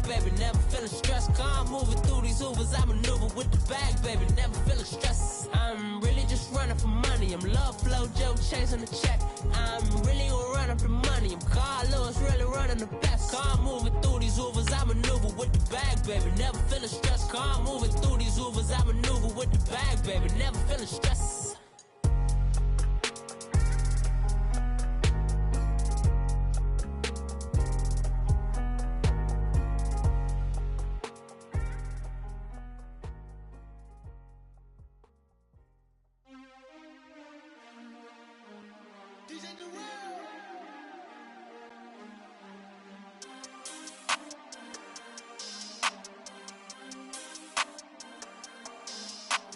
baby, never feeling stressed. Car moving through these Ubers, I maneuver with the bag, baby, never feeling stressed. I'm really just running for money. I'm love flow, Joe chasing the check. I'm really gonna run up the money. I'm Carl Lewis, really running the best. Car moving through these Ubers, I maneuver with the bag, baby, never feeling stressed. Car moving through these Ubers, I maneuver with the bag, baby, never feeling stressed.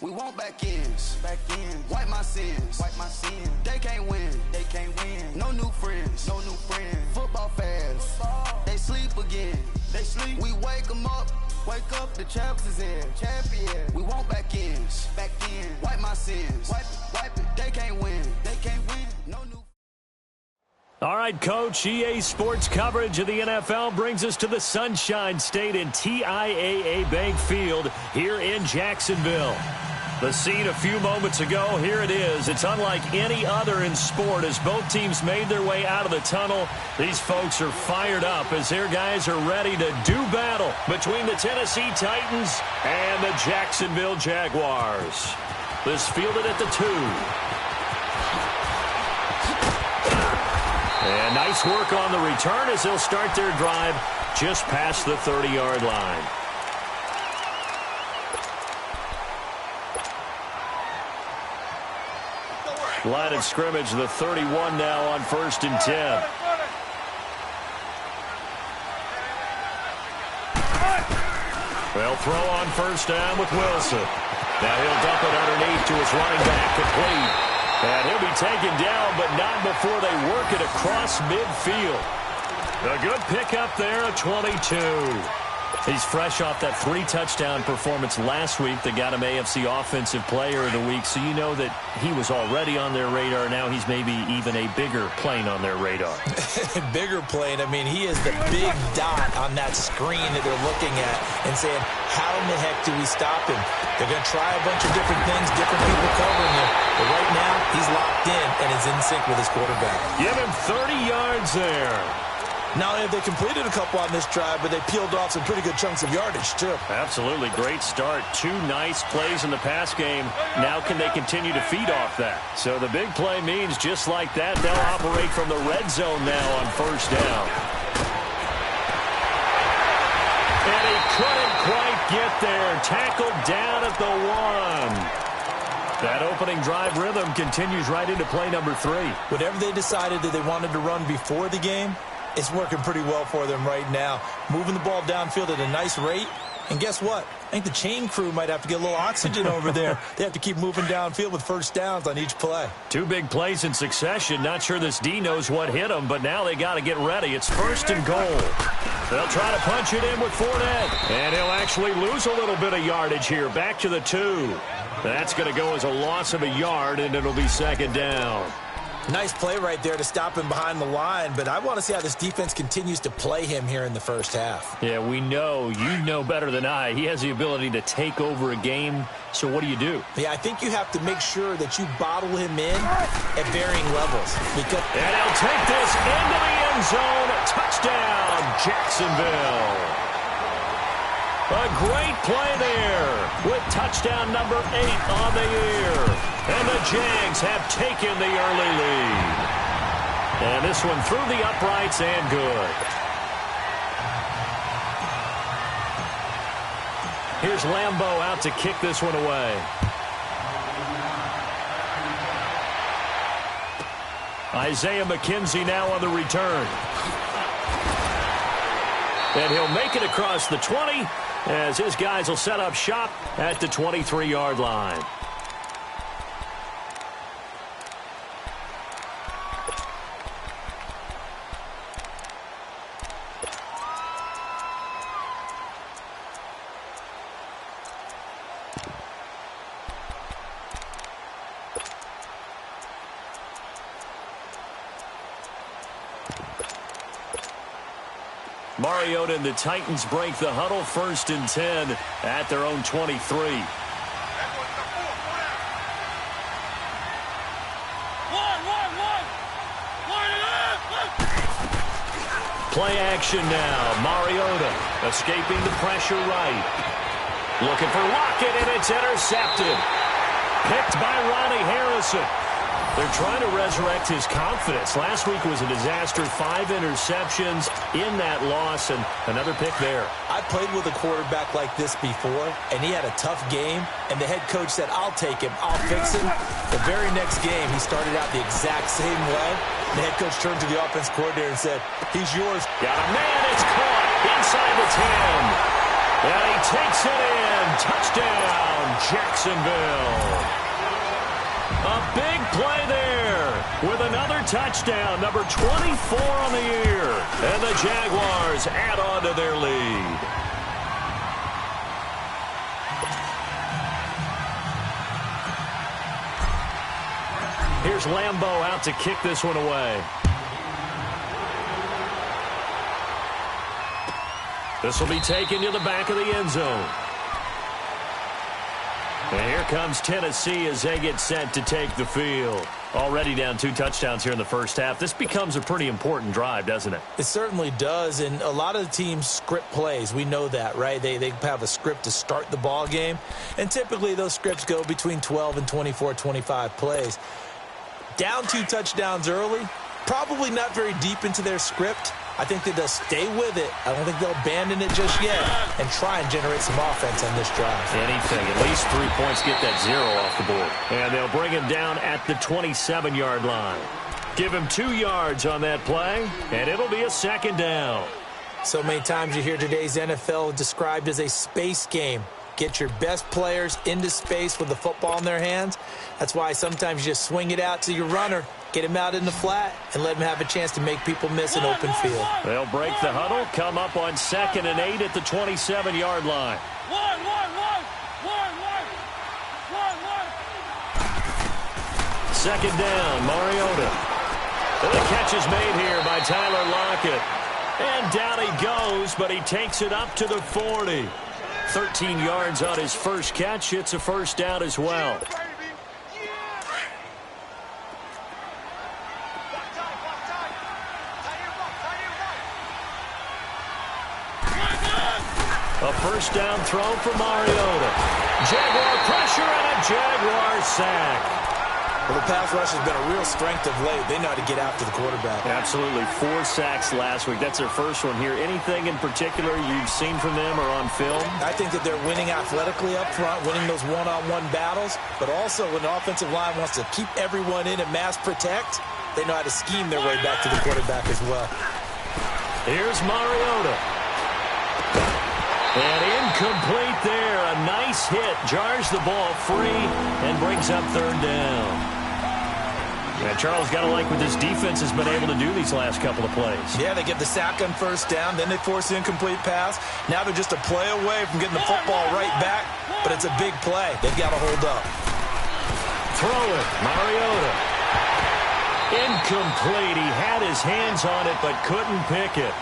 We want back ends, wipe my sins, They can't win, No new friends, Football fans, they sleep again, We wake them up, the champs is in, We want back ends, wipe my sins, wipe it, They can't win, No new. All right, Coach, EA Sports coverage of the NFL brings us to the Sunshine State in TIAA Bank Field here in Jacksonville. The scene a few moments ago, here it is. It's unlike any other in sport as both teams made their way out of the tunnel. These folks are fired up as their guys are ready to do battle between the Tennessee Titans and the Jacksonville Jaguars. This fielded at the 2. And nice work on the return as they'll start their drive just past the 30-yard line. Line of scrimmage, the 31 now on 1st and 10. They'll throw on 1st down with Wilson. Now he'll dump it underneath to his running back, complete. And he'll be taken down, but not before they work it across midfield. A good pickup there at 22. He's fresh off that 3-touchdown performance last week that got him AFC Offensive Player of the Week, so you know that he was already on their radar. Now he's maybe even a bigger plane on their radar. Bigger plane. I mean, he is the big dot on that screen that they're looking at and saying, how in the heck do we stop him? They're going to try a bunch of different things, different people covering him. But right now, he's locked in and is in sync with his quarterback. Give him 30 yards there. Not only have they completed a couple on this drive, but they peeled off some pretty good chunks of yardage, too. Absolutely. Great start. 2 nice plays in the pass game. Now can they continue to feed off that? So the big play means just like that, they'll operate from the red zone now on 1st down. And he couldn't quite get there. Tackled down at the 1. That opening drive rhythm continues right into play number 3. Whatever they decided that they wanted to run before the game, it's working pretty well for them right now. Moving the ball downfield at a nice rate. And guess what? I think the chain crew might have to get a little oxygen over there. They have to keep moving downfield with 1st downs on each play. 2 big plays in succession. Not sure this D knows what hit him, but now they got to get ready. It's 1st and goal. They'll try to punch it in with Fournette. And he'll actually lose a little bit of yardage here. Back to the 2. That's going to go as a loss of a yard, and it'll be 2nd down. Nice play right there to stop him behind the line, but I want to see how this defense continues to play him here in the 1st half. Yeah, we know. You know better than I. He has the ability to take over a game, so what do you do? Yeah, I think you have to make sure that you bottle him in at varying levels. And he'll take this into the end zone. Touchdown, Jacksonville. A great play there with touchdown number 8 on the year. And the Jags have taken the early lead. And this one through the uprights and good. Here's Lambeau out to kick this one away. Isaiah McKenzie now on the return. And he'll make it across the 20 as his guys will set up shop at the 23-yard line. Mariota and the Titans break the huddle, 1st and 10 at their own 23. Play action now. Mariota escaping the pressure right. Looking for Lockett, and it's intercepted. Picked by Ronnie Harrison. They're trying to resurrect his confidence. Last week was a disaster. 5 interceptions in that loss, and another pick there. I played with a quarterback like this before, and he had a tough game, and the head coach said, I'll take him, I'll fix him. The very next game, he started out the exact same way. The head coach turned to the offense coordinator and said, he's yours. Got a man, it's caught inside the 10. And he takes it in. Touchdown, Jacksonville. A big play there with another touchdown, number 24 on the year. And the Jaguars add on to their lead. Here's Lambeau out to kick this one away. This will be taken to the back of the end zone. And here comes Tennessee as they get set to take the field. Already down 2 touchdowns here in the first half. This becomes a pretty important drive, doesn't it? It certainly does, and a lot of the teams script plays. We know that, right? They have a script to start the ball game, and typically those scripts go between 12 and 24, 25 plays. Down 2 touchdowns early, probably not very deep into their script. I think that they'll stay with it. I don't think they'll abandon it just yet and try and generate some offense on this drive. Anything. At least 3 points, get that 0 off the board. And they'll bring him down at the 27-yard line. Give him 2 yards on that play, and it'll be a 2nd down. So many times you hear today's NFL described as a space game. Get your best players into space with the football in their hands. That's why sometimes you just swing it out to your runner, get him out in the flat, and let him have a chance to make people miss an open field. They'll break the huddle, come up on 2nd and 8 at the 27-yard line. Second down, Mariota. The catch is made here by Tyler Lockett. And down he goes, but he takes it up to the 40. 13 yards on his first catch. It's a 1st down as well. A 1st down throw for Mariota. Jaguar pressure and a Jaguar sack. Well, the pass rush has been a real strength of late. They know how to get after the quarterback. Absolutely. 4 sacks last week. That's their first one here. Anything in particular you've seen from them or on film? I think that they're winning athletically up front, winning those one-on-one battles, but also when the offensive line wants to keep everyone in and mass protect, they know how to scheme their way back to the quarterback as well. Here's Mariota. And incomplete there. A nice hit. Jars the ball free and brings up 3rd down. And Charles, got to like what this defense has been able to do these last couple of plays. Yeah, they get the sack on 1st down, then they force the incomplete pass. Now they're just a play away from getting the football right back, but it's a big play. They've got to hold up. Throw it. Mariota. Incomplete. He had his hands on it but couldn't pick it.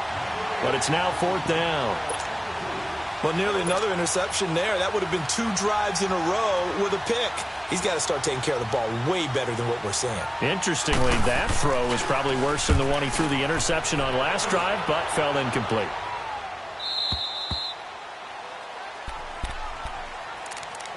But it's now 4th down. Well, nearly another interception there. That would have been 2 drives in a row with a pick. He's got to start taking care of the ball way better than what we're seeing. Interestingly, that throw is probably worse than the one he threw the interception on last drive, but fell incomplete.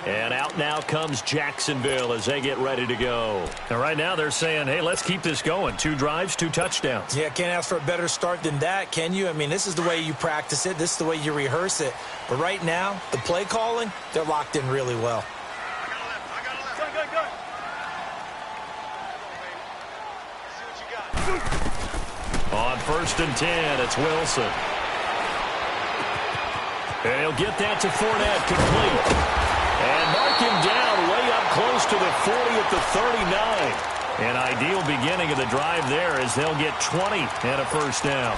And out now comes Jacksonville as they get ready to go. And right now they're saying, hey, let's keep this going. 2 drives, 2 touchdowns. Yeah, can't ask for a better start than that, can you? I mean, this is the way you practice it. This is the way you rehearse it. But right now, the play calling, they're locked in really well. On 1st and 10, it's Wilson. And he'll get that to Fournette, complete. And mark him down way up close to the 40 at the 39. An ideal beginning of the drive there as they'll get 20 and a 1st down.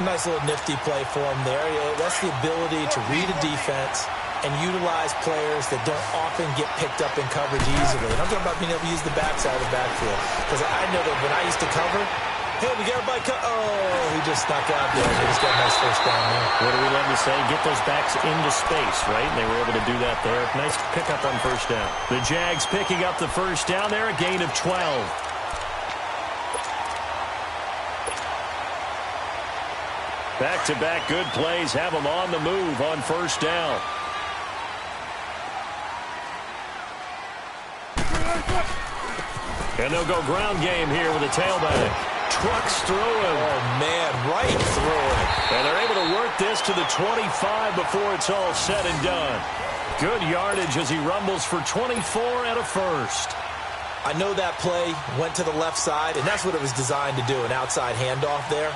Nice little nifty play for him there. Yeah, that's the ability to read a defense and utilize players that don't often get picked up in coverage easily. And I'm talking about being able to use the backside of the backfield. Because I know that when I used to cover, Hey, we got everybody cut. Oh, he just snuck out there. He just got a nice first down there. What do we love to say? Get those backs into space, right? And they were able to do that there. Nice pickup on first down. The Jags picking up the first down there, a gain of 12. Back-to-back good plays have them on the move on first down. And they'll go ground game here with a tailback. Trucks through him. Oh, man, right through him. And they're able to work this to the 25 before it's all said and done. Good yardage as he rumbles for 24 and a first. I know that play went to the left side, and that's what it was designed to do, an outside handoff there.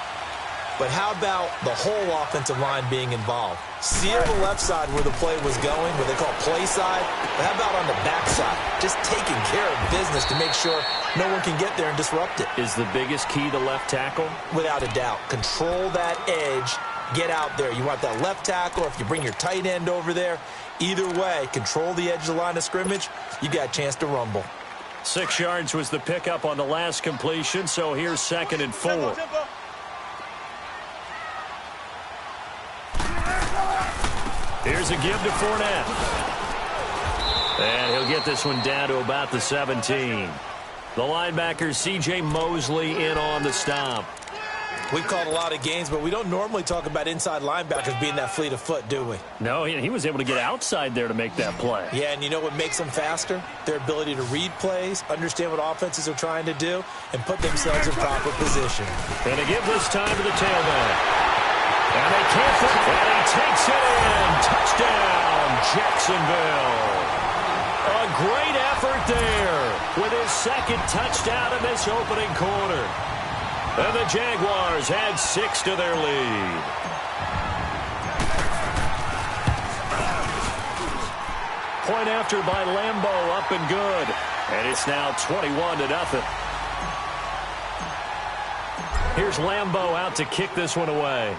But how about the whole offensive line being involved? See on the left side where the play was going, what they call play side, but how about on the back side? Just taking care of business to make sure no one can get there and disrupt it. Is the biggest key the left tackle? Without a doubt. Control that edge. Get out there. You want that left tackle, if you bring your tight end over there, either way, control the edge of the line of scrimmage, you got a chance to rumble. 6 yards was the pickup on the last completion, so here's 2nd and 4. Here's a give to Fournette. And he'll get this one down to about the 17. The linebacker, C.J. Mosley, in on the stop. We've called a lot of games, but we don't normally talk about inside linebackers being that fleet of foot, do we? No, he was able to get outside there to make that play. Yeah, and you know what makes them faster? Their ability to read plays, understand what offenses are trying to do, and put themselves in proper position. And to give this time to the tailback. And they can't put it, and he takes it in. Touchdown, Jacksonville. A great effort there with his 2nd touchdown in this opening quarter. And the Jaguars add 6 to their lead. Point after by Lambeau, up and good. And it's now 21-0. Here's Lambeau out to kick this one away.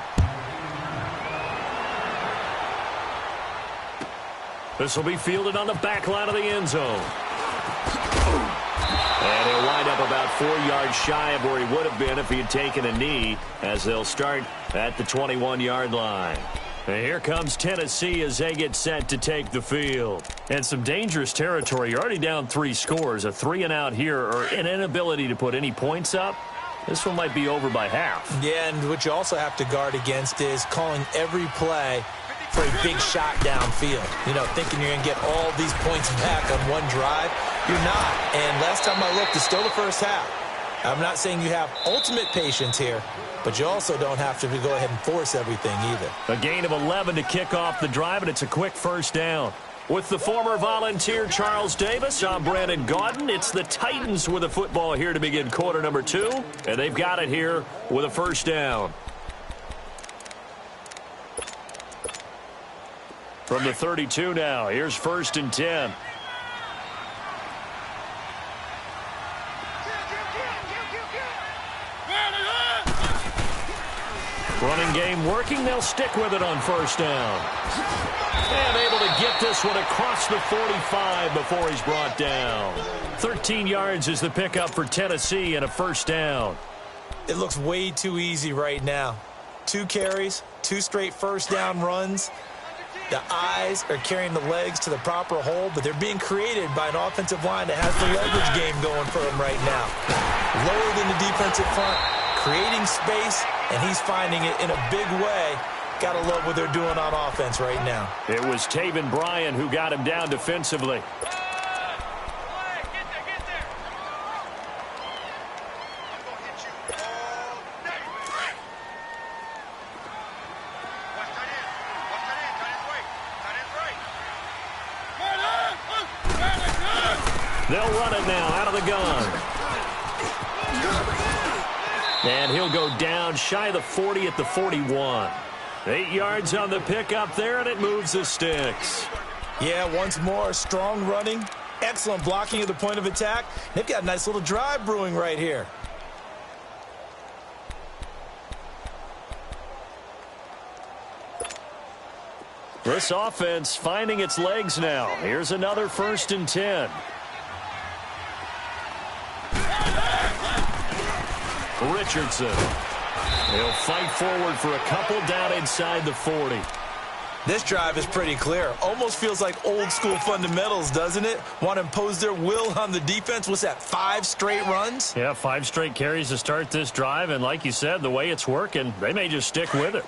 This will be fielded on the back line of the end zone. And he'll wind up about 4 yards shy of where he would have been if he had taken a knee, as they'll start at the 21-yard line. And here comes Tennessee as they get set to take the field. And some dangerous territory. You're already down 3 scores. A 3-and-out here, or an inability to put any points up. This one might be over by half. Yeah, and what you also have to guard against is calling every play for a big shot downfield. You know, thinking you're going to get all these points back on one drive. You're not. And last time I looked, it's still the first half. I'm not saying you have ultimate patience here, but you also don't have to go ahead and force everything either. A gain of 11 to kick off the drive, and it's a quick first down. With the former Volunteer Charles Davis, I'm Brandon Gaudin. It's the Titans with a football here to begin quarter number 2, and they've got it here with a first down. From the 32 now, here's 1st and 10. Running game working. They'll stick with it on first down. And able to get this one across the 45 before he's brought down. 13 yards is the pickup for Tennessee and a first down. It looks way too easy right now. 2 carries, 2 straight first down runs. The eyes are carrying the legs to the proper hole, but they're being created by an offensive line that has the leverage game going for them right now. Lower than the defensive front, creating space, and he's finding it in a big way. Gotta love what they're doing on offense right now. It was Taven Bryan who got him down defensively. They'll run it now out of the gun. And he'll go down shy of the 40 at the 41. 8 yards on the pickup there, and it moves the sticks. Yeah, once more, strong running, excellent blocking at the point of attack. They've got a nice little drive brewing right here. This offense finding its legs now. Here's another 1st and 10. Richardson. He'll fight forward for a couple down inside the 40. This drive is pretty clear. Almost feels like old school fundamentals, doesn't it? Want to impose their will on the defense. What's that, 5 straight runs? Yeah, 5 straight carries to start this drive. And like you said, the way it's working, they may just stick with it.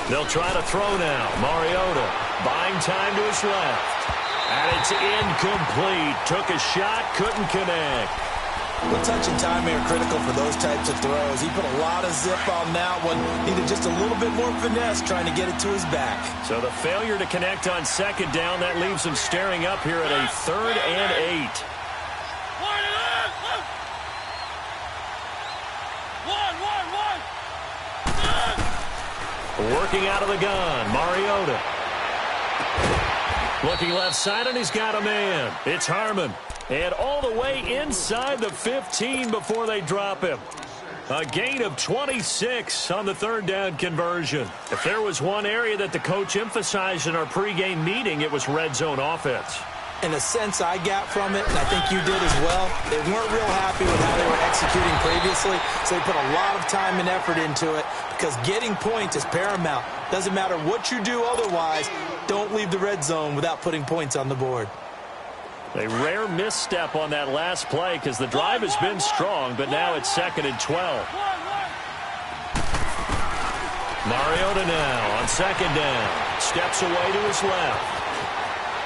They'll try to throw now. Mariota buying time to his left. And it's incomplete. Took a shot, couldn't connect. Well, touch and timing are critical for those types of throws. He put a lot of zip on that one. Needed just a little bit more finesse trying to get it to his back. So the failure to connect on second down, that leaves him staring up here at a 3rd and 8. Working out of the gun, Mariota. Looking left side, and he's got a man. It's Harmon. And all the way inside the 15 before they drop him. A gain of 26 on the 3rd down conversion. If there was one area that the coach emphasized in our pregame meeting, it was red zone offense. In a sense I got from it, and I think you did as well, they weren't real happy with how they were executing previously, so they put a lot of time and effort into it because getting points is paramount. Doesn't matter what you do otherwise, don't leave the red zone without putting points on the board. A rare misstep on that last play because the drive has been strong, but now it's 2nd and 12. Mariota now on 2nd down. Steps away to his left.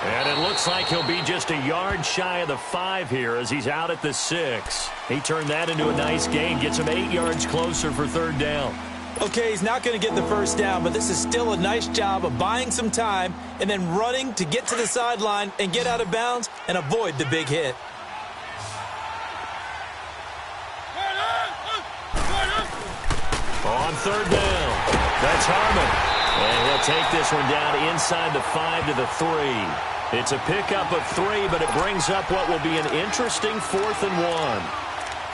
And it looks like he'll be just a yard shy of the 5 here as he's out at the 6. He turned that into a nice gain, gets him 8 yards closer for 3rd down. Okay, he's not going to get the 1st down, but this is still a nice job of buying some time and then running to get to the sideline and get out of bounds and avoid the big hit. On 3rd down, that's Harmon. And he'll take this one down inside the 5 to the 3. It's a pickup of 3, but it brings up what will be an interesting 4th and 1.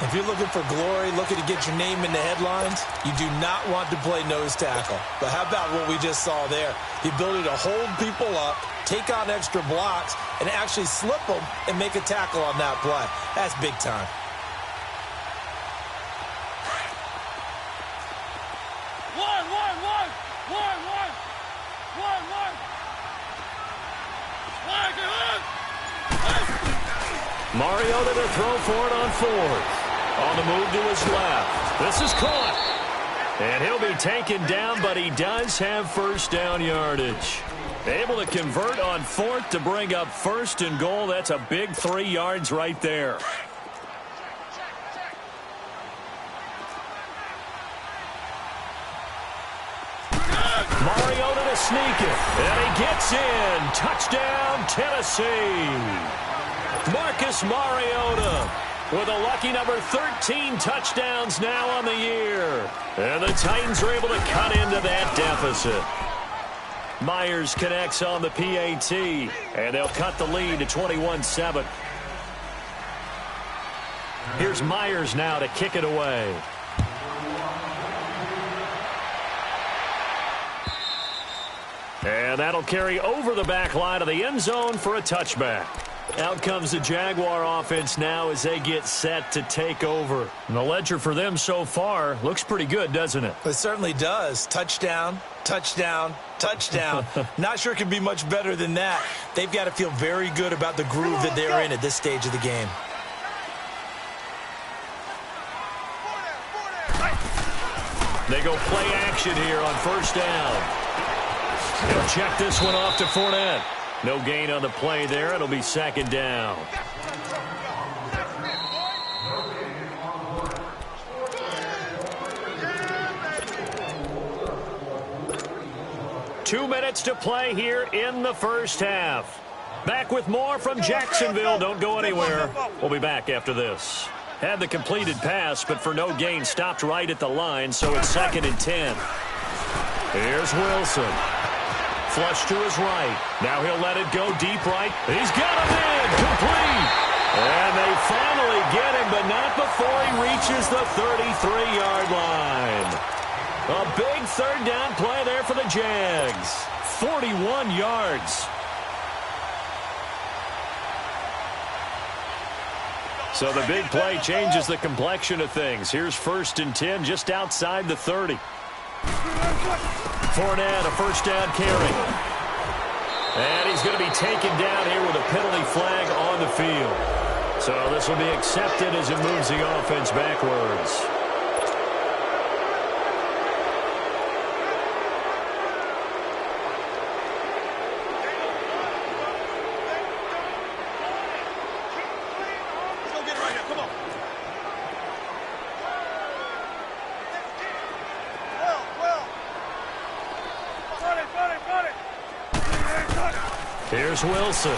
If you're looking for glory, looking to get your name in the headlines, you do not want to play nose tackle. But how about what we just saw there? The ability to hold people up, take on extra blocks, and actually slip them and make a tackle on that play. That's big time. Mariota to throw for it on 4th. On the move to his left. This is caught. And he'll be taken down, but he does have 1st down yardage. Able to convert on 4th to bring up 1st and goal. That's a big 3 yards right there. Mariota to sneak it. And he gets in. Touchdown, Tennessee. Marcus Mariota with a lucky number 13 touchdowns now on the year. And the Titans are able to cut into that deficit. Myers connects on the PAT, and they'll cut the lead to 21-7. Here's Myers now to kick it away. And that'll carry over the back line of the end zone for a touchback. Out comes the Jaguar offense now as they get set to take over. And the ledger for them so far looks pretty good, doesn't it? It certainly does. Touchdown, touchdown, touchdown. Not sure it can be much better than that. They've got to feel very good about the groove that they're in at this stage of the game. They go play action here on 1st down. They'll check this one off to Fournette. No gain on the play there. It'll be 2nd down. Two minutes to play here in the 1st half. Back with more from Jacksonville. Don't go anywhere. We'll be back after this. Had the completed pass, but for no gain, stopped right at the line, so it's 2nd and 10. Here's Wilson. Flush to his right. Now he'll let it go deep right. He's got him in. Complete. And they finally get him, but not before he reaches the 33-yard line. A big 3rd down play there for the Jags. 41 yards. So the big play changes the complexion of things. Here's 1st and 10 just outside the 30. Fournette, a first down carry. And he's going to be taken down here with a penalty flag on the field. So this will be accepted as it moves the offense backwards. Here's Wilson.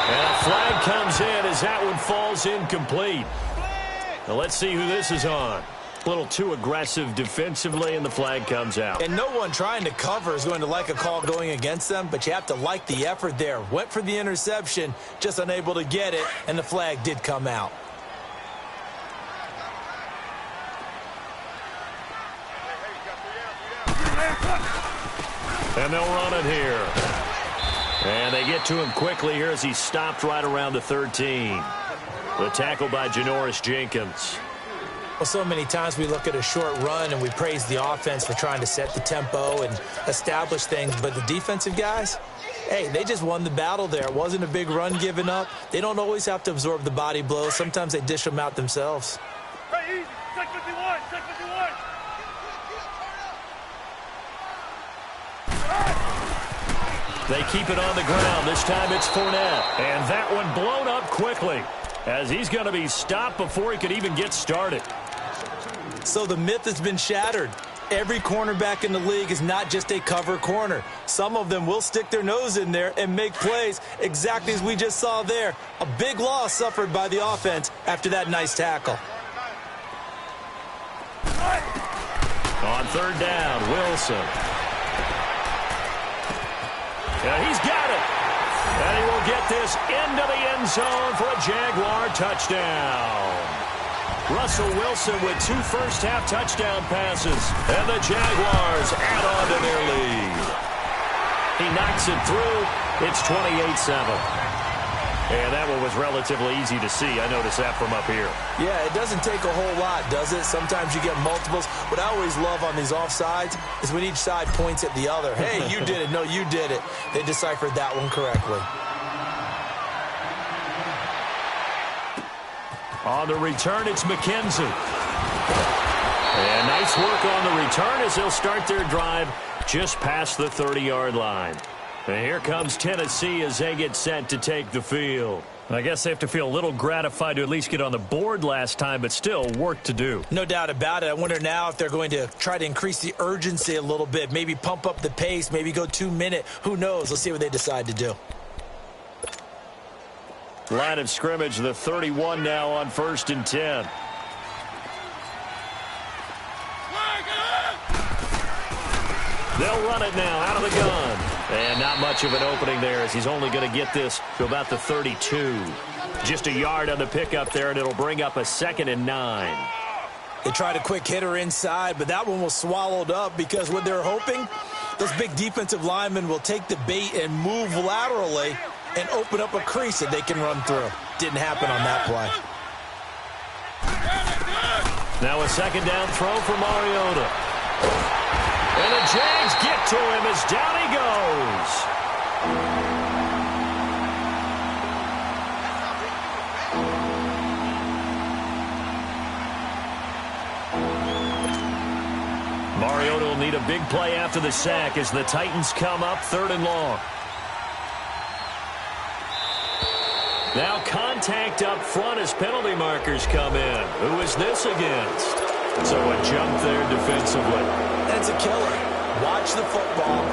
And a flag comes in as that one falls incomplete. Now let's see who this is on. A little too aggressive defensively, and the flag comes out. And no one trying to cover is going to like a call going against them, but you have to like the effort there. Went for the interception, just unable to get it, and the flag did come out. And they'll run it here. And they get to him quickly here as he's stopped right around the 13. The tackle by Janoris Jenkins. Well, so many times we look at a short run and we praise the offense for trying to set the tempo and establish things, but the defensive guys, hey, they just won the battle there. It wasn't a big run given up. They don't always have to absorb the body blows. Sometimes they dish them out themselves. Hey, easy. Check 51. Check 51. They keep it on the ground. This time it's Fournette. And that one blown up quickly as he's going to be stopped before he could even get started. So the myth has been shattered. Every cornerback in the league is not just a cover corner. Some of them will stick their nose in there and make plays exactly as we just saw there. A big loss suffered by the offense after that nice tackle. On 3rd down, Wilson. Yeah, he's got it. And he will get this into the end zone for a Jaguar touchdown. Russell Wilson with 2 first-half touchdown passes. And the Jaguars add on to their lead. He knocks it through. It's 28-7. And that one was relatively easy to see. I noticed that from up here. Yeah, it doesn't take a whole lot, does it? Sometimes you get multiples. What I always love on these offsides is when each side points at the other. Hey, you did it. No, you did it. They deciphered that one correctly. On the return, it's McKenzie. And nice work on the return as they'll start their drive just past the 30-yard line. And here comes Tennessee as they get set to take the field. I guess they have to feel a little gratified to at least get on the board last time, but still work to do. No doubt about it. I wonder now if they're going to try to increase the urgency a little bit, maybe pump up the pace, maybe go 2-minute. Who knows? Let's see what they decide to do. Line of scrimmage, the 31 now on 1st and 10. They'll run it now out of the gun. And not much of an opening there as he's only going to get this to about the 32. Just a yard on the pickup there, and it'll bring up a 2nd and 9. They tried a quick hitter inside, but that one was swallowed up because what they're hoping, those big defensive linemen will take the bait and move laterally and open up a crease that they can run through. Didn't happen on that play. Now a 2nd down throw for Mariota. And the Jags get to him as down he goes. Mariota will need a big play after the sack as the Titans come up 3rd and long. Now contact up front as penalty markers come in. Who is this against? So a jump there defensively. That's a killer. Watch the football.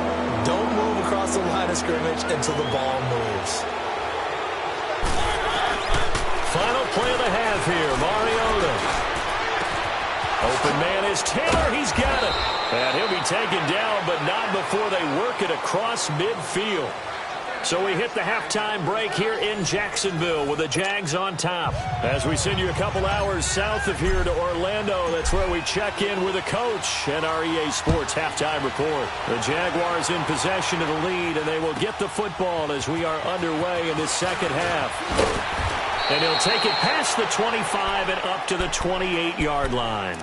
Don't move across the line of scrimmage until the ball moves. Final play of the half here. Mariota. Open man is Taylor. He's got it. And he'll be taken down, but not before they work it across midfield. So we hit the halftime break here in Jacksonville with the Jags on top. As we send you a couple hours south of here to Orlando, that's where we check in with the coach and our EA Sports halftime report. The Jaguars in possession of the lead, and they will get the football as we are underway in this second half. And he'll take it past the 25 and up to the 28-yard line.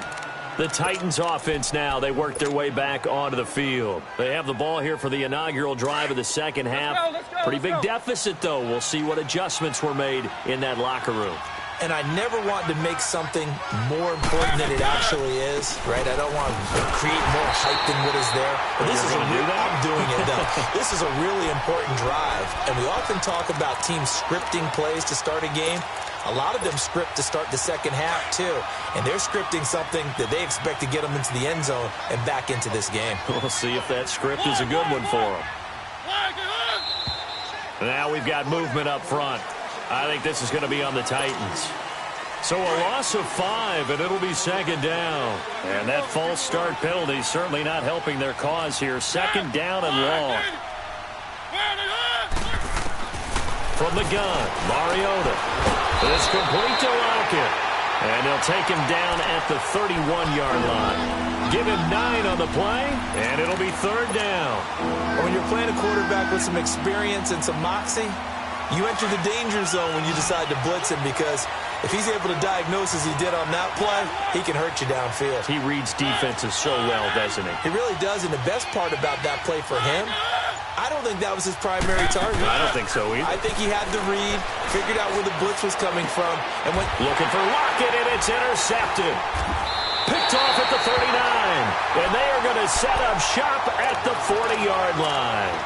The Titans offense now, they work their way back onto the field. They have the ball here for the inaugural drive of the second half. Pretty big deficit, though. We'll see what adjustments were made in that locker room. And I never want to make something more important than it actually is, right? I don't want to create more hype than what is there. But this is I'm doing it, though. This is a really important drive. And we often talk about teams scripting plays to start a game. A lot of them script to start the second half, too. And they're scripting something that they expect to get them into the end zone and back into this game. We'll see if that script is a good one for them. Now we've got movement up front. I think this is going to be on the Titans. So a loss of 5, and it'll be second down. And that false start penalty certainly not helping their cause here. Second down and long. From the gun, Mariota. It's complete to Lockett. And they'll take him down at the 31-yard line. Give him 9 on the play, and it'll be third down. When you're playing a quarterback with some experience and some moxie, you enter the danger zone when you decide to blitz him, because if he's able to diagnose as he did on that play, he can hurt you downfield. He reads defenses so well, doesn't he? He really does, and the best part about that play for him, I don't think that was his primary target. I don't think so either. I think he had the read, figured out where the blitz was coming from, and went looking for Lockett, and it's intercepted. Picked off at the 39, and they are going to set up shop at the 40-yard line.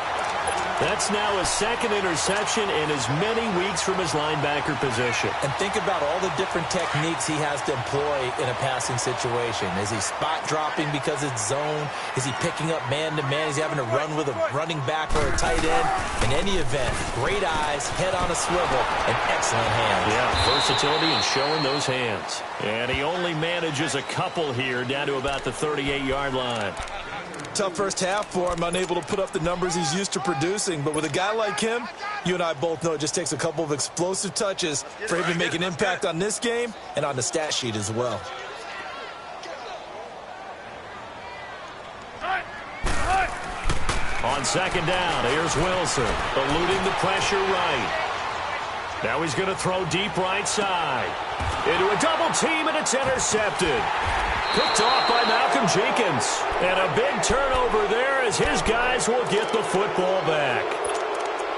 That's now his second interception in as many weeks from his linebacker position. And think about all the different techniques he has to employ in a passing situation. Is he spot dropping because it's zone? Is he picking up man-to-man? Is he having to run with a running back or a tight end? In any event, great eyes, head on a swivel, and excellent hands. Yeah, versatility and showing those hands. And he only manages a couple here down to about the 38-yard line. Tough first half for him, unable to put up the numbers he's used to producing. But with a guy like him, you and I both know it just takes a couple of explosive touches for him to make an impact on this game and on the stat sheet as well. On second down, here's Wilson, eluding the pressure right. Now he's going to throw deep right side. Into a double team, and it's intercepted. Picked off by Malcolm Jenkins. And a big turnover there as his guys will get the football back.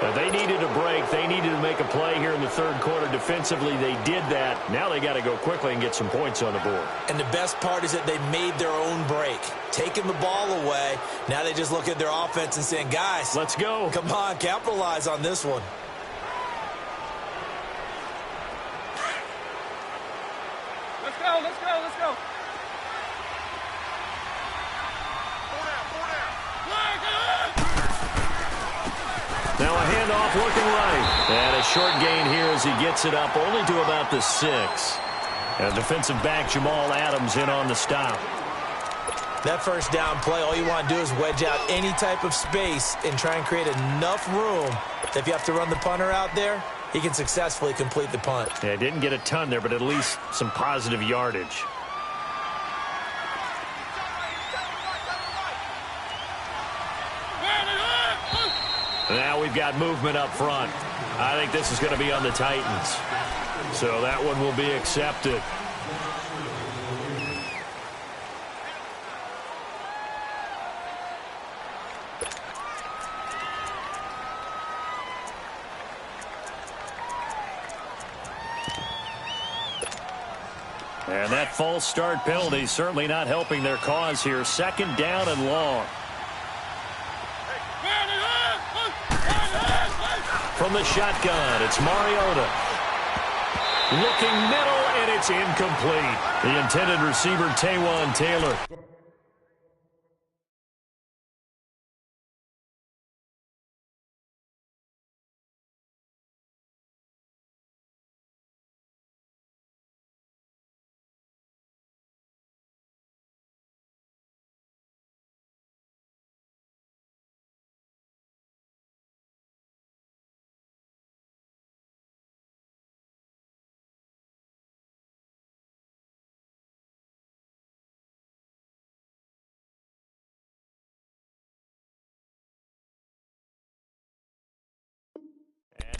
But they needed a break. They needed to make a play here in the third quarter. Defensively, they did that. Now they got to go quickly and get some points on the board. And the best part is that they made their own break. Taking the ball away. Now they just look at their offense and saying, guys, let's go. Come on, capitalize on this one. Let's go, let's go, let's go. Now a handoff looking right. And a short gain here as he gets it up only to about the 6. And defensive back Jamal Adams in on the stop. That first down play, all you want to do is wedge out any type of space and try and create enough room that if you have to run the punter out there, he can successfully complete the punt. Yeah, didn't get a ton there, but at least some positive yardage. Now we've got movement up front. I think this is going to be on the Titans. So that one will be accepted. And that false start penalty certainly not helping their cause here. Second down and long. From the shotgun, it's Mariota. Looking middle, and it's incomplete. The intended receiver, Taywan Taylor.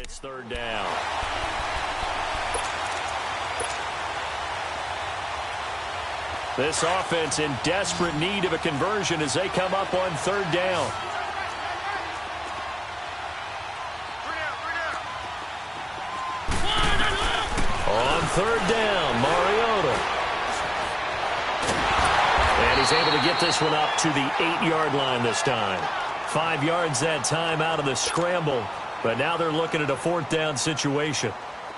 It's third down. This offense in desperate need of a conversion as they come up on third down. On third down, Mariota. And he's able to get this one up to the 8-yard line this time. 5 yards that time out of the scramble, but now they're looking at a fourth down situation.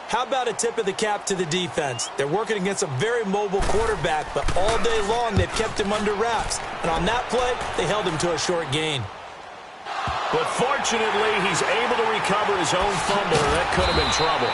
How about a tip of the cap to the defense? They're working against a very mobile quarterback, but all day long they've kept him under wraps. And on that play, they held him to a short gain. But fortunately, he's able to recover his own fumble. That could have been trouble.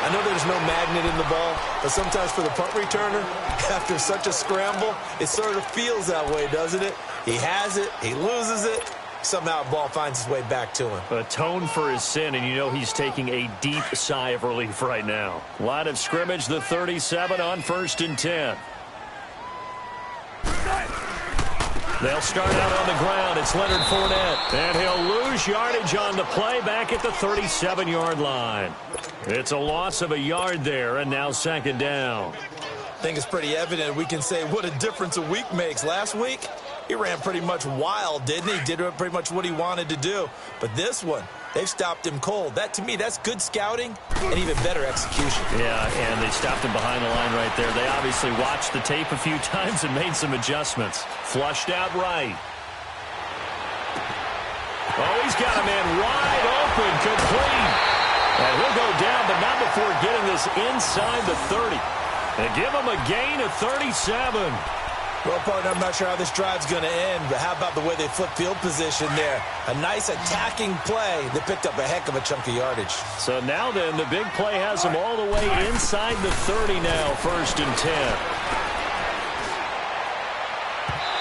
I know there's no magnet in the ball, but sometimes for the punt returner, after such a scramble, it sort of feels that way, doesn't it? He has it, he loses it. Somehow the ball finds its way back to him. Atone for his sin, and you know he's taking a deep sigh of relief right now. Line of scrimmage, the 37 on 1st and 10. They'll start out on the ground. It's Leonard Fournette. And he'll lose yardage on the play back at the 37-yard line. It's a loss of a yard there, and now second down. I think it's pretty evident. We can say what a difference a week makes. Last week, he ran pretty much wild, didn't he? Did pretty much what he wanted to do. But this one, they've stopped him cold. That, to me, that's good scouting and even better execution. Yeah, and they stopped him behind the line right there. They obviously watched the tape a few times and made some adjustments. Flushed out right. Oh, he's got a man wide open, complete. And he'll go down, but not before getting this inside the 30. And give him a gain of 37. Well, partner, I'm not sure how this drive's going to end, but how about the way they flip field position there? A nice attacking play that picked up a heck of a chunk of yardage. So now then, the big play has him all the way inside the 30 now, 1st and 10.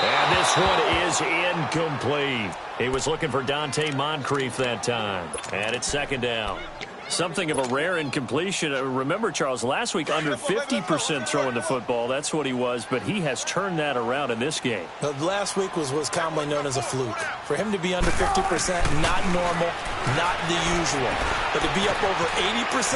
And this one is incomplete. He was looking for Dante Moncrief that time. And it's second down. Something of a rare incompletion. Remember, Charles, last week under 50% throwing the football. That's what he was, but he has turned that around in this game. Last week was commonly known as a fluke. For him to be under 50%, not normal, not the usual. But to be up over 80%,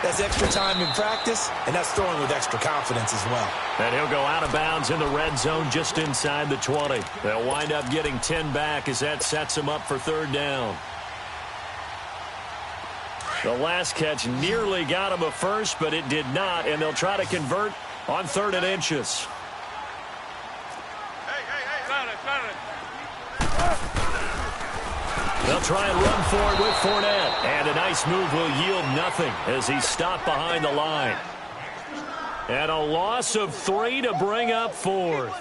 that's extra time in practice, and that's throwing with extra confidence as well. And he'll go out of bounds in the red zone just inside the 20. They'll wind up getting 10 back as that sets him up for third down. The last catch nearly got him a first, but it did not, and they'll try to convert on 3rd and inches. They'll try and run for it with Fournette, and a nice move will yield nothing as he's stopped behind the line. And a loss of 3 to bring up 4th.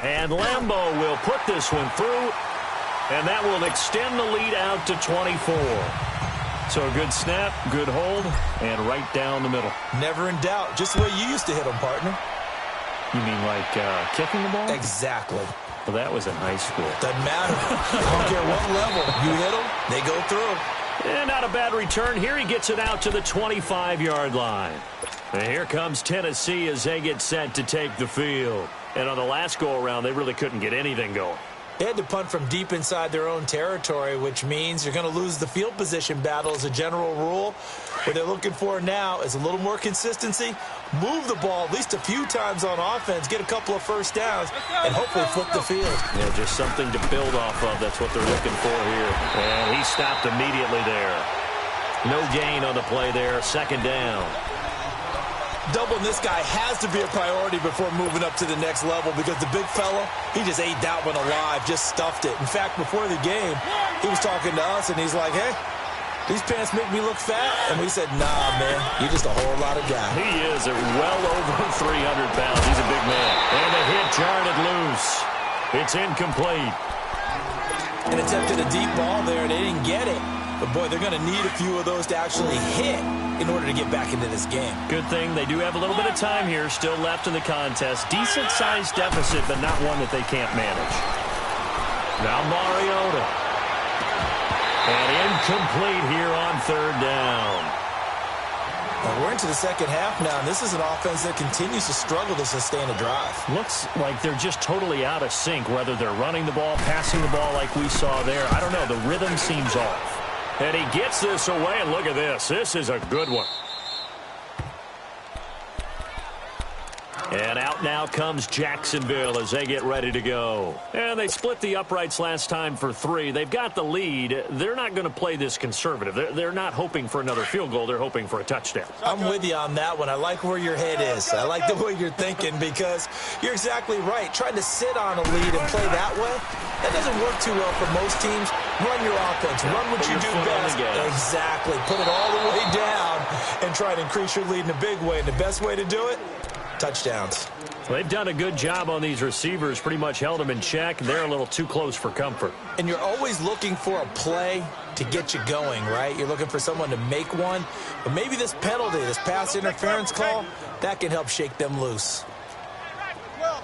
And Lambeau will put this one through. And that will extend the lead out to 24. So a good snap, good hold, and right down the middle. Never in doubt. Just the way you used to hit them, partner. You mean like kicking the ball? Exactly. Well, that was in high school. Doesn't matter. I don't care what level. You hit them, they go through. And not a bad return. Here he gets it out to the 25-yard line. And here comes Tennessee as they get set to take the field. And on the last go-around, they really couldn't get anything going. They had to punt from deep inside their own territory, which means you're going to lose the field position battle as a general rule. What they're looking for now is a little more consistency, move the ball at least a few times on offense, get a couple of first downs, and hopefully flip the field. Yeah, just something to build off of. That's what they're looking for here. And he stopped immediately there. No gain on the play there. Second down. Doubling this guy has to be a priority before moving up to the next level because the big fella, he just ate that one alive, just stuffed it. In fact, before the game, he was talking to us, and he's like, hey, these pants make me look fat? And we said, nah, man, you're just a whole lot of guy. He is at well over 300 pounds. He's a big man. And the hit jarred it loose. It's incomplete. And attempted a deep ball there, and they didn't get it. But, boy, they're going to need a few of those to actually hit in order to get back into this game. Good thing they do have a little bit of time here still left in the contest. Decent-sized deficit, but not one that they can't manage. Now Mariota. And incomplete here on third down. And we're into the second half now, and this is an offense that continues to struggle to sustain a drive. Looks like they're just totally out of sync, whether they're running the ball, passing the ball like we saw there. I don't know. The rhythm seems off. And he gets this away, and look at this. This is a good one. And out now comes Jacksonville as they get ready to go. And they split the uprights last time for 3. They've got the lead. They're not going to play this conservative. They're not hoping for another field goal. They're hoping for a touchdown. I'm with you on that one. I like where your head is. I like the way you're thinking because you're exactly right. Trying to sit on a lead and play that way, that doesn't work too well for most teams. Run your offense. Run what you do best. Exactly. Put it all the way down and try to increase your lead in a big way. And the best way to do it, touchdowns. They've done a good job on these receivers, pretty much held them in check. They're a little too close for comfort. And you're always looking for a play to get you going, right? You're looking for someone to make one. But maybe this penalty, this pass interference call, that can help shake them loose. 12.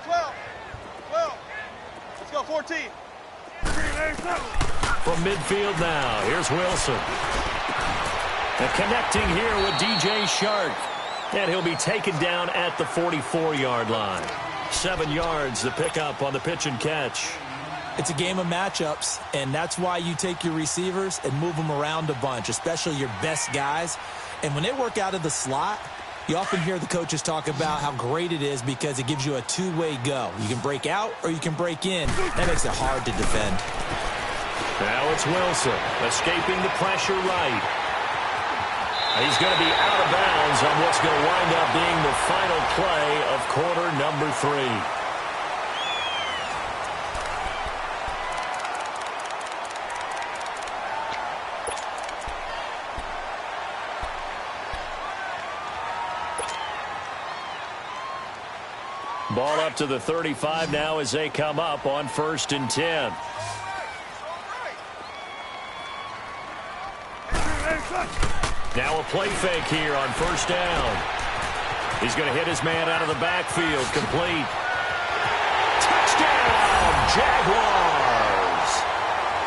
Let's go, 14. From midfield now, here's Wilson. And connecting here with DJ Shark. And he'll be taken down at the 44-yard line. 7 yards to pick up on the pitch and catch. It's a game of matchups, and that's why you take your receivers and move them around a bunch, especially your best guys. And when they work out of the slot, you often hear the coaches talk about how great it is because it gives you a two-way go. You can break out or you can break in. That makes it hard to defend. Now it's Wilson escaping the pressure right. He's going to be out of bounds on what's going to wind up being the final play of quarter number 3. Ball up to the 35 now as they come up on 1st and 10. Now a play fake here on 1st down. He's going to hit his man out of the backfield. Complete. Touchdown, Jaguars.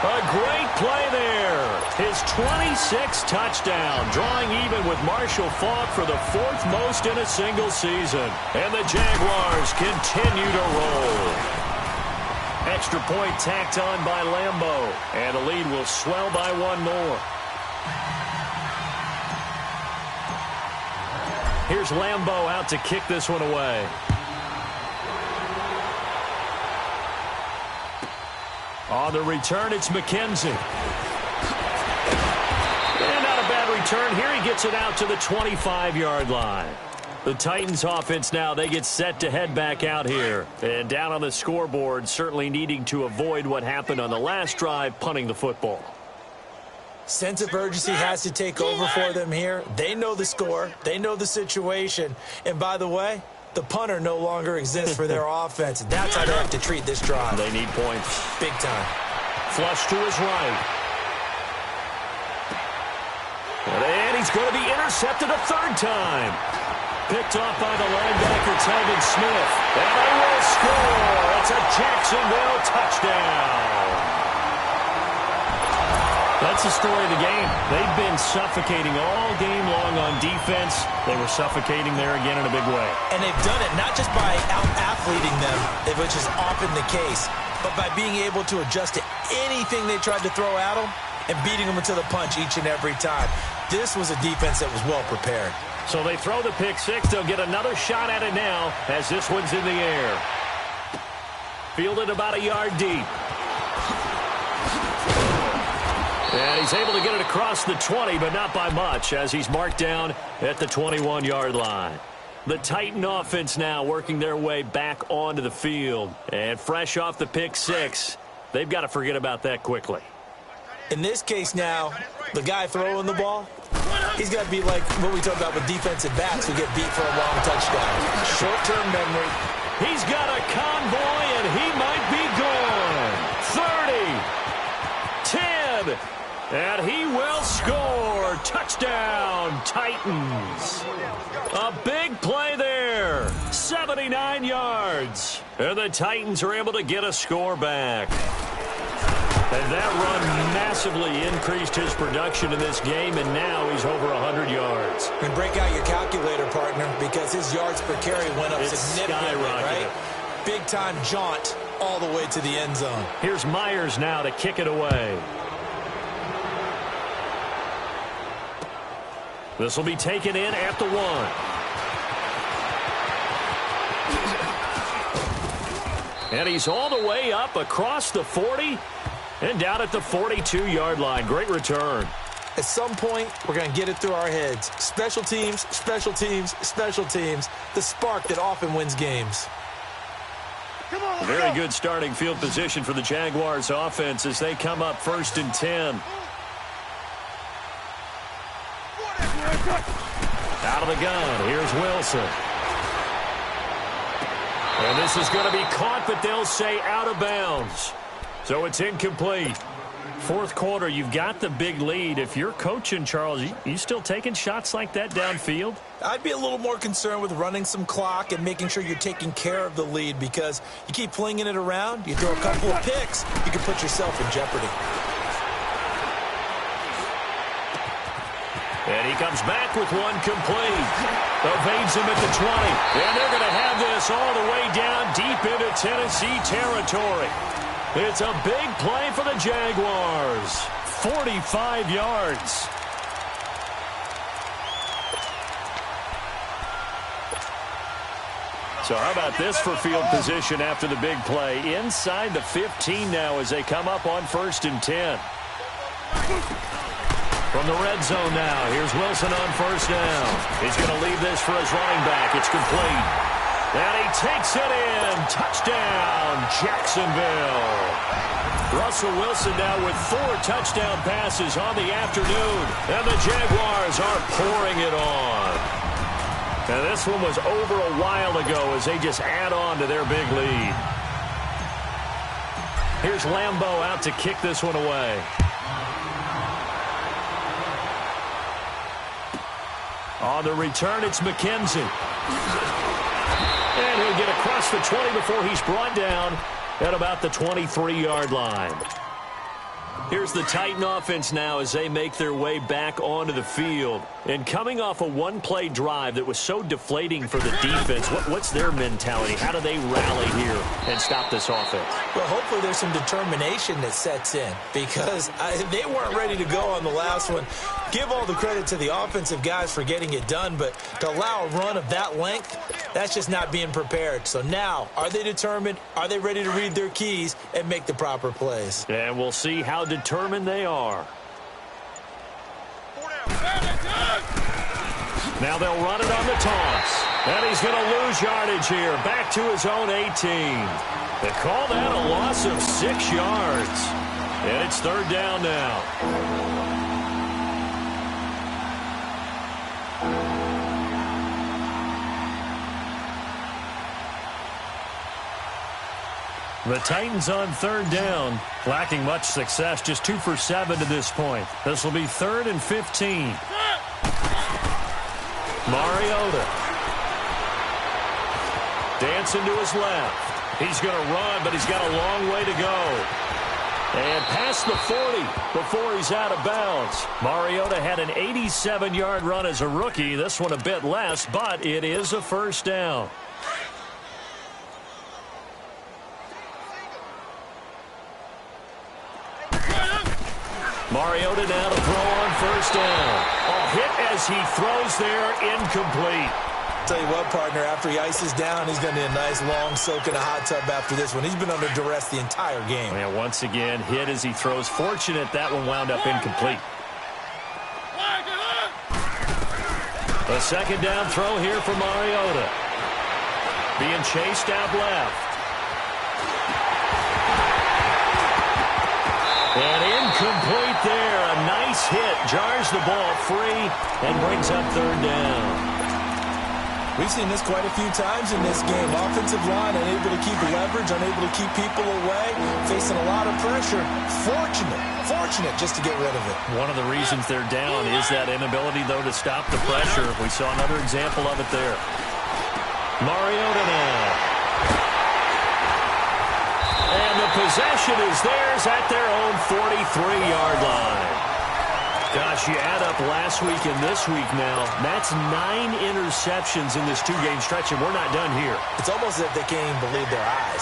A great play there. His 26th touchdown, drawing even with Marshall Faulk for the 4th most in a single season. And the Jaguars continue to roll. Extra point tacked on by Lambeau. And the lead will swell by 1 more. Here's Lambeau out to kick this one away. On the return, it's McKenzie. And not a bad return. Here he gets it out to the 25-yard line. The Titans offense now, they get set to head back out here. And down on the scoreboard, certainly needing to avoid what happened on the last drive, punting the football. Sense of urgency has to take over for them here. They know the score. They know the situation. And by the way, the punter no longer exists for their offense. That's how they have to treat this drive. They need points. Big time. Flush to his right. And he's going to be intercepted a 3rd time. Picked off by the linebacker, Telvin Smith. And they will score. It's a Jacksonville touchdown. That's the story of the game. They've been suffocating all game long on defense. They were suffocating there again in a big way. And they've done it not just by out-athleting them, which is often the case, but by being able to adjust to anything they tried to throw at them and beating them into the punch each and every time. This was a defense that was well prepared. So they throw the pick 6. They'll get another shot at it now as this one's in the air. Fielded about a yard deep. And he's able to get it across the 20, but not by much, as he's marked down at the 21-yard line. The Titan offense now working their way back onto the field. And fresh off the pick 6, they've got to forget about that quickly. In this case now, the guy throwing the ball, he's got to be like what we talk about with defensive backs who get beat for a long touchdown. Short-term memory. He's got a convoy, and he might be gone. 30, 10. And he will score. Touchdown, Titans. A big play there. 79 yards. And the Titans are able to get a score back. And that run massively increased his production in this game, and now he's over 100 yards. And break out your calculator, partner, because his yards per carry went up significantly, right? Big-time jaunt all the way to the end zone. Here's Myers now to kick it away. This will be taken in at the 1. And he's all the way up across the 40 and down at the 42-yard line. Great return. At some point, we're going to get it through our heads. Special teams, special teams, special teams. The spark that often wins games. Very good starting field position for the Jaguars offense as they come up 1st and 10. Out of the gun, here's Wilson. And this is going to be caught, but they'll say out of bounds. So it's incomplete. 4th quarter, you've got the big lead. If you're coaching, Charles, you still taking shots like that downfield? I'd be a little more concerned with running some clock and making sure you're taking care of the lead, because you keep flinging it around, you throw a couple of picks, you can put yourself in jeopardy. And he comes back with one complete. Evades him at the 20. And they're going to have this all the way down deep into Tennessee territory. It's a big play for the Jaguars. 45 yards. So how about this for field position after the big play? Inside the 15 now as they come up on 1st and 10. From the red zone now, here's Wilson on 1st down. He's going to leave this for his running back. It's complete. And he takes it in. Touchdown, Jacksonville. Russell Wilson now with 4 touchdown passes on the afternoon. And the Jaguars are pouring it on. And this one was over a while ago as they just add on to their big lead. Here's Lambeau out to kick this one away. On the return, it's McKenzie. And he'll get across the 20 before he's brought down at about the 23-yard line. Here's the Titan offense now as they make their way back onto the field. And coming off a one-play drive that was so deflating for the defense, what's their mentality? How do they rally here and stop this offense? Well, hopefully there's some determination that sets in, because they weren't ready to go on the last one. Give all the credit to the offensive guys for getting it done, but to allow a run of that length, that's just not being prepared. So now, are they determined? Are they ready to read their keys and make the proper plays? And we'll see how determined they are. Now they'll run it on the toss. And he's going to lose yardage here. Back to his own 18. They call that a loss of 6 yards. And it's 3rd down now. The Titans on 3rd down, lacking much success, just 2 for 7 to this point. This will be 3rd and 15. Mariota. Dancing to his left. He's going to run, but he's got a long way to go. And past the 40 before he's out of bounds. Mariota had an 87-yard run as a rookie. This one a bit less, but it is a 1st down. Mariota now to throw on 1st down. A hit as he throws there, incomplete. Tell you what, partner, after he ices down, he's going to need a nice long soak in a hot tub after this one. He's been under duress the entire game. Yeah, once again, hit as he throws. Fortunate that one wound up incomplete. A 2nd down throw here for Mariota. Being chased out left. And incomplete there. A nice hit. Jars the ball free and brings up 3rd down. We've seen this quite a few times in this game. Offensive line unable to keep leverage, unable to keep people away, facing a lot of pressure. Fortunate just to get rid of it. One of the reasons they're down is that inability, though, to stop the pressure. We saw another example of it there. Mariota now. And the possession is theirs at their own 43-yard line. Gosh, you add up last week and this week now. That's 9 interceptions in this 2-game stretch, and we're not done here. It's almost as if they can't even believe their eyes.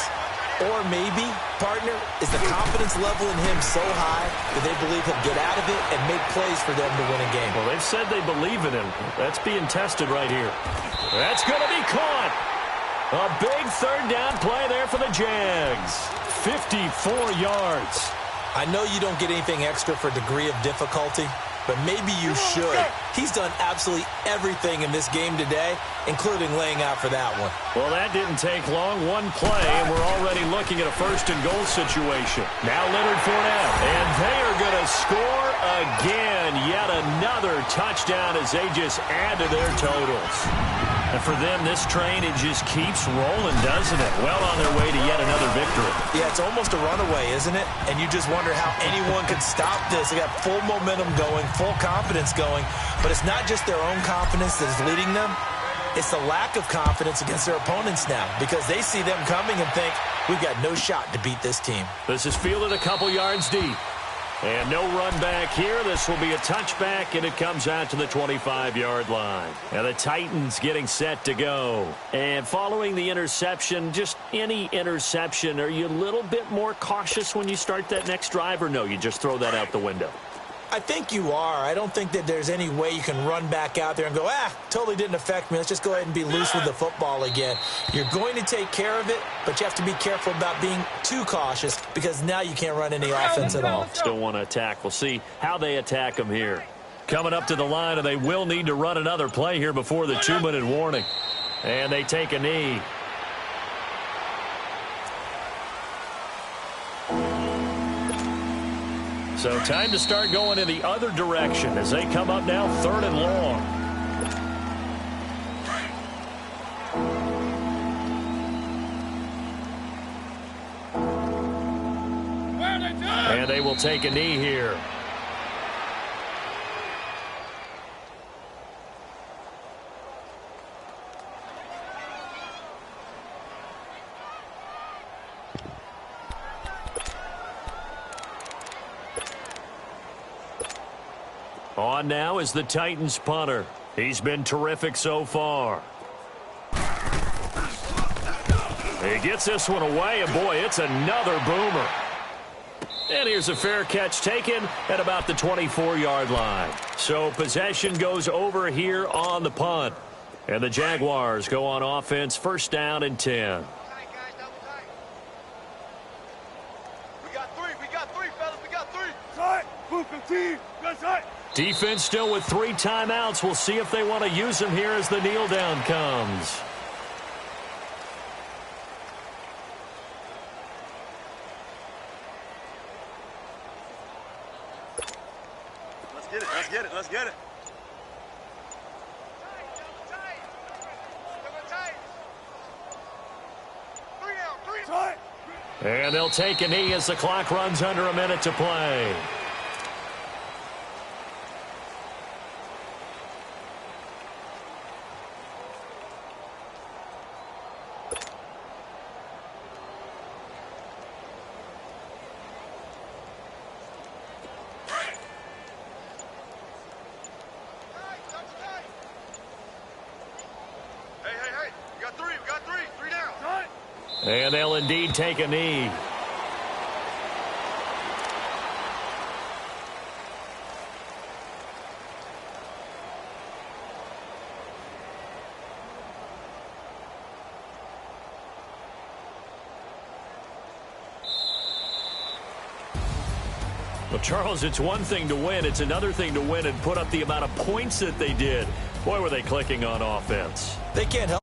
Or maybe, partner, is the confidence level in him so high that they believe he'll get out of it and make plays for them to win a game. Well, they've said they believe in him. That's being tested right here. That's going to be caught. A big third down play there for the Jags. 54 yards. I know you don't get anything extra for degree of difficulty, but maybe you should. He's done absolutely everything in this game today, including laying out for that one. Well, that didn't take long. One play, and we're already looking at a first-and-goal situation. Now Leonard Fournette, and they are going to score again. Yet another touchdown as they just add to their totals. And for them, this train, it just keeps rolling, doesn't it? Well on their way to yet another victory. Yeah, it's almost a runaway, isn't it? And you just wonder how anyone could stop this. They got full momentum going, full confidence going. But it's not just their own confidence that is leading them. It's the lack of confidence against their opponents now because they see them coming and think, we've got no shot to beat this team. This is fielded a couple yards deep. And no run back here. This will be a touchback, and it comes out to the 25-yard line. And the Titans getting set to go. And following the interception, just any interception, are you a little bit more cautious when you start that next drive, or no, you just throw that out the window? I think you are. I don't think that there's any way you can run back out there and go, totally didn't affect me. Let's just go ahead and be loose with the football again. You're going to take care of it, but you have to be careful about being too cautious because now you can't run any offense at all. Still want to attack. We'll see how they attack them here. Coming up to the line, and they will need to run another play here before the 2-minute warning. And they take a knee. So time to start going in the other direction as they come up now 3rd and long. And they will take a knee here. On now is the Titans punter. He's been terrific so far. He gets this one away, and boy, it's another boomer. And here's a fair catch taken at about the 24-yard line. So possession goes over here on the punt. And the Jaguars go on offense, 1st down and 10. Defense still with 3 timeouts. We'll see if they want to use them here as the kneel down comes. Let's get it. Let's get it. Let's get it. And they'll take a knee as the clock runs under a minute to play. And they'll indeed take a knee. Well, Charles, it's one thing to win. It's another thing to win and put up the amount of points that they did. Boy, were they clicking on offense. They can't help